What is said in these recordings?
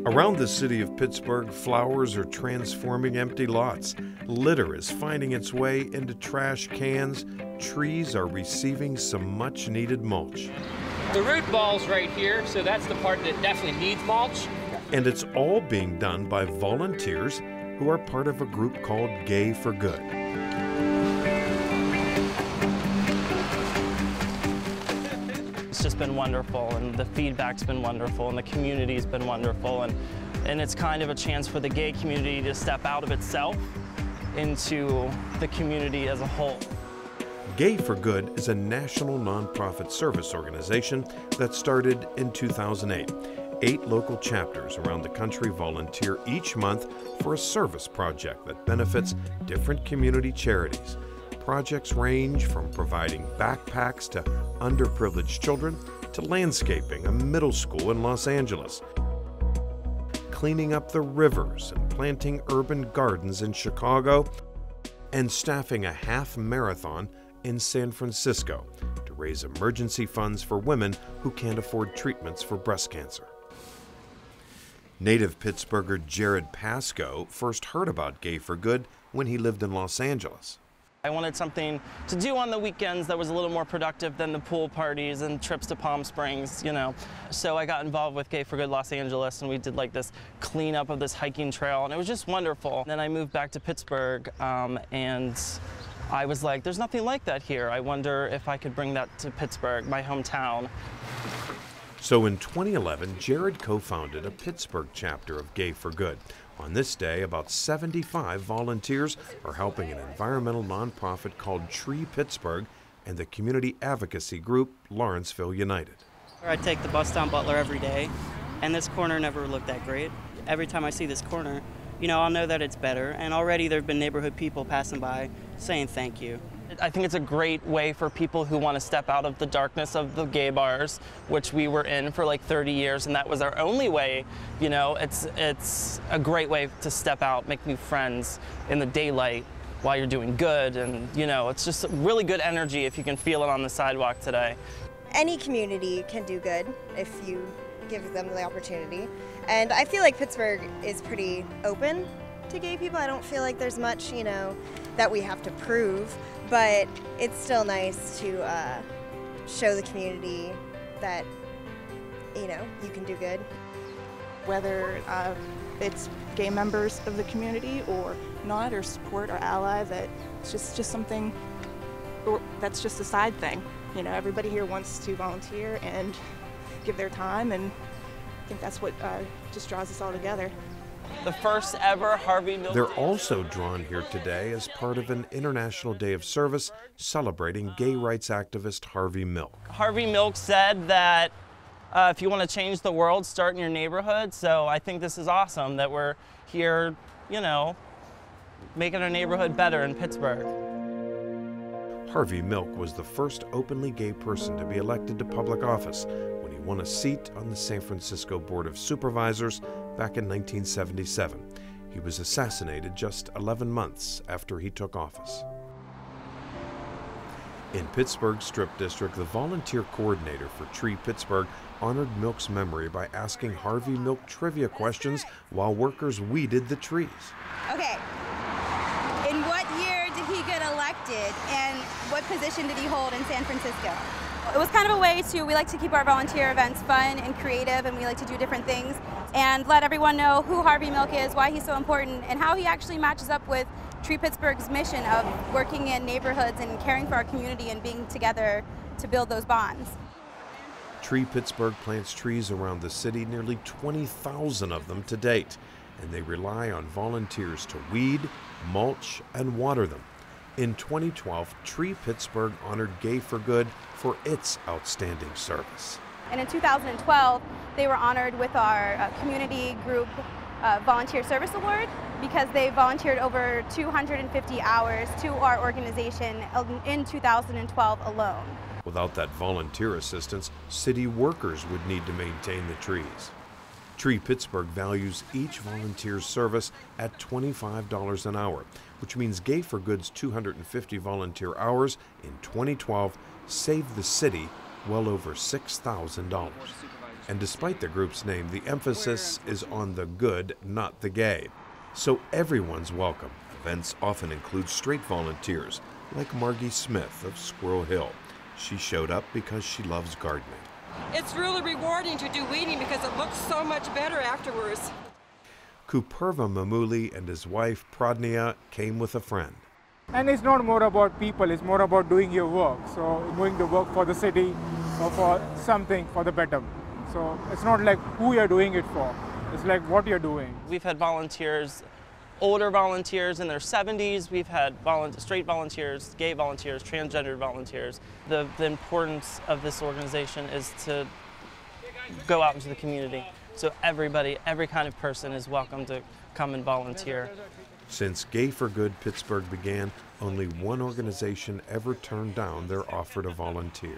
Around the city of Pittsburgh, flowers are transforming empty lots. Litter is finding its way into trash cans. Trees are receiving some much-needed mulch. The root ball's right here, so that's the part that definitely needs mulch. And it's all being done by volunteers who are part of a group called Gay for Good. It's just been wonderful, and the feedback's been wonderful, and the community's been wonderful, and it's kind of a chance for the gay community to step out of itself into the community as a whole. Gay for Good is a national nonprofit service organization that started in 2008. 8 local chapters around the country volunteer each month for a service project that benefits different community charities. Projects range from providing backpacks to underprivileged children to landscaping a middle school in Los Angeles, cleaning up the rivers and planting urban gardens in Chicago, and staffing a half marathon in San Francisco to raise emergency funds for women who can't afford treatments for breast cancer. Native Pittsburgher Jared Pasco first heard about Gay for Good when he lived in Los Angeles. I wanted something to do on the weekends that was a little more productive than the pool parties and trips to Palm Springs, you know. So I got involved with Gay for Good Los Angeles, and we did like this cleanup of this hiking trail, and it was just wonderful. Then I moved back to Pittsburgh, and I was like, there's nothing like that here. I wonder if I could bring that to Pittsburgh, my hometown. So in 2011, Jared co-founded a Pittsburgh chapter of Gay for Good. On this day, about 75 volunteers are helping an environmental nonprofit called Tree Pittsburgh and the community advocacy group Lawrenceville United. I take the bus down Butler every day, and this corner never looked that great. Every time I see this corner, you know, I'll know that it's better, and already there have been neighborhood people passing by saying thank you. I think it's a great way for people who want to step out of the darkness of the gay bars, which we were in for like 30 years, and that was our only way. You know, it's a great way to step out, make new friends in the daylight while you're doing good, and you know, it's just really good energy if you can feel it on the sidewalk today. Any community can do good if you give them the opportunity, and I feel like Pittsburgh is pretty open to gay people. I don't feel like there's much, you know, that we have to prove, but it's still nice to show the community that, you know, you can do good. Whether it's gay members of the community or not, or support or ally, that it's just something, or that's just a side thing. You know, everybody here wants to volunteer and give their time, and I think that's what just draws us all together. The first ever Harvey Milk. They're also drawn here today as part of an International Day of Service celebrating gay rights activist Harvey Milk. Harvey Milk said that if you want to change the world, start in your neighborhood. So I think this is awesome that we're here, you know, making our neighborhood better in Pittsburgh. Harvey Milk was the first openly gay person to be elected to public office when he won a seat on the San Francisco Board of Supervisors back in 1977. He was assassinated just 11 months after he took office. In Pittsburgh's Strip District, the volunteer coordinator for Tree Pittsburgh honored Milk's memory by asking Harvey Milk trivia questions while workers weeded the trees. Okay, in what year did he get elected, and what position did he hold in San Francisco? It was kind of a way we like to keep our volunteer events fun and creative, and we like to do different things and let everyone know who Harvey Milk is, why he's so important, and how he actually matches up with Tree Pittsburgh's mission of working in neighborhoods and caring for our community and being together to build those bonds. Tree Pittsburgh plants trees around the city, nearly 20,000 of them to date, and they rely on volunteers to weed, mulch, and water them. In 2012, Tree Pittsburgh honored Gay for Good for its outstanding service. And in 2012, they were honored with our community group volunteer service award because they volunteered over 250 hours to our organization in 2012 alone. Without that volunteer assistance, city workers would need to maintain the trees. Tree Pittsburgh values each volunteer's service at $25 an hour, which means Gay for Good's 250 volunteer hours in 2012 saved the city well over $6,000. And despite the group's name, the emphasis is on the good, not the gay. So everyone's welcome. Events often include straight volunteers, like Margie Smith of Squirrel Hill. She showed up because she loves gardening. It's really rewarding to do weeding because it looks so much better afterwards. Kupurva Mamuli and his wife Pradnya came with a friend. And it's not more about people, it's more about doing your work. So doing the work for the city or for something for the better. So it's not like who you're doing it for, it's like what you're doing. We've had volunteers, older volunteers in their 70s. We've had straight volunteers, gay volunteers, transgender volunteers. The importance of this organization is to go out into the community. So everybody, every kind of person is welcome to come and volunteer. Since Gay for Good Pittsburgh began, only one organization ever turned down their offer to volunteer.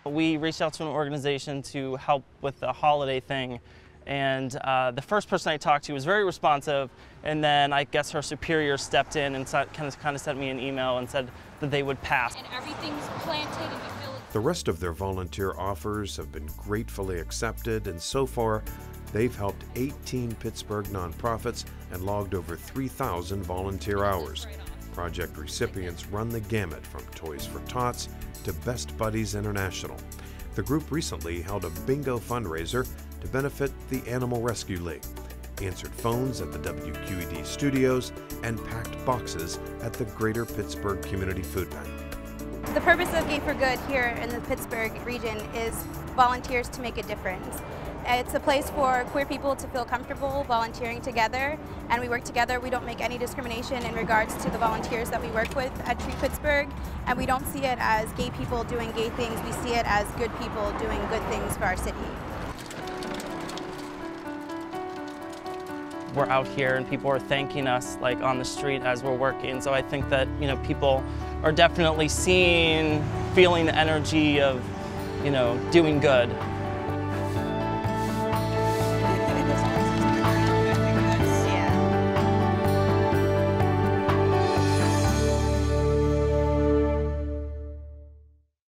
We reached out to an organization to help with the holiday thing, and the first person I talked to was very responsive, and then I guess her superior stepped in and kind of sent me an email and said that they would pass. And everything's planted and you feel it. The rest of their volunteer offers have been gratefully accepted, and so far they've helped 18 Pittsburgh nonprofits and logged over 3,000 volunteer hours. Project recipients run the gamut from Toys for Tots to Best Buddies International. The group recently held a bingo fundraiser to benefit the Animal Rescue League, answered phones at the WQED studios, and packed boxes at the Greater Pittsburgh Community Food Bank. The purpose of Gay for Good here in the Pittsburgh region is volunteers to make a difference. It's a place for queer people to feel comfortable volunteering together, and we work together. We don't make any discrimination in regards to the volunteers that we work with at Treat Pittsburgh, and we don't see it as gay people doing gay things. We see it as good people doing good things for our city. We're out here and people are thanking us like on the street as we're working. So I think that, you know, people are definitely feeling the energy of, you know, doing good.